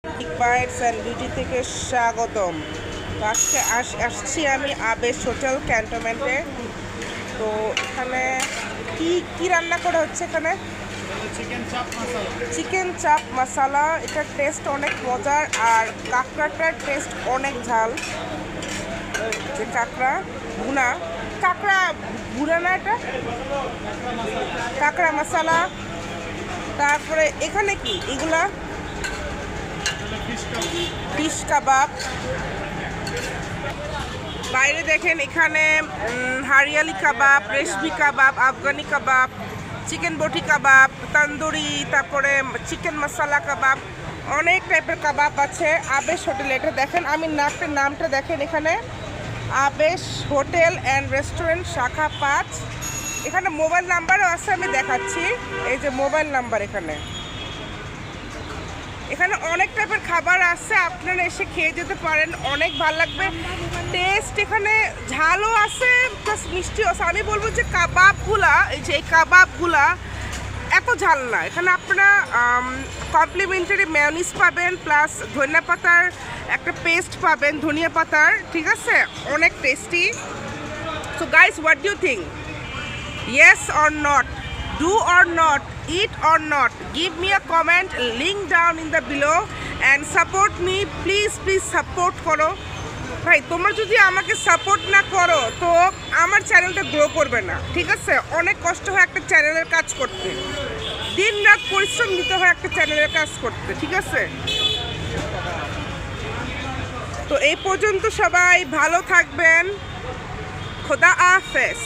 Bytes and beauty থেকে স্বাগতম। আজকে আসছি আমি আবেশ হোটেল ক্যান্টনমেন্টে। তো এখানে কি কি রান্না করা হচ্ছে? এখানে চিকেন চাপ মশালা। এটার টেস্ট অনেক মজার, আর কাঁকড়াটার টেস্ট অনেক ঝাল। যে কাঁকড়া ভুনা, কাঁকড়া ভুনা না, এটা কাঁকড়া মশালা। তারপরে এখানে কি এগুলা? ফিশ কাবাব। বাইরে দেখেন এখানে হারিয়ালি কাবাব, রেশমি কাবাব, আফগানি কাবাব, চিকেন বটি কাবাব, তন্দুরি, তারপরে চিকেন মশালা কাবাব, অনেক টাইপের কাবাব আছে আবেশ হোটেলে। এটা দেখেন, আমি নামটা দেখেন এখানে, আবেশ হোটেল অ্যান্ড রেস্টুরেন্ট শাখা 5। এখানে মোবাইল নাম্বারও আছে, আমি দেখাচ্ছি। এই যে মোবাইল নাম্বার এখানে। এখানে অনেক টাইপের খাবার আছে, আপনারা এসে খেয়ে যেতে পারেন, অনেক ভালো লাগবে। টেস্ট এখানে ঝালও আছে প্লাস মিষ্টিও আছে। আমি বলবো যে কাবাবগুলা, এই যে এই কাবাবগুলা এত ঝাল না। এখানে আপনারা কমপ্লিমেন্টারি মেয়োনিজ পাবেন, প্লাস ধনিয়া পাতার একটা পেস্ট পাবেন, ধনিয়া পাতার, ঠিক আছে? অনেক tasty. So guys, what do you think? Yes or not? Do or not? Eat or not? Give me a comment, link down in the below and support me. Please support করো ভাই। তোমরা যদি আমাকে সাপোর্ট না করো তো আমার চ্যানেলটা গ্রো করবে না, ঠিক আছে? অনেক কষ্ট হয় একটা চ্যানেলের কাজ করতে, দিন রাত পরিশ্রম দিতে হয় একটা চ্যানেলের কাজ করতে, ঠিক আছে? তো এই পর্যন্ত সবাই ভালো থাকবেন। খোদা হাফেজ।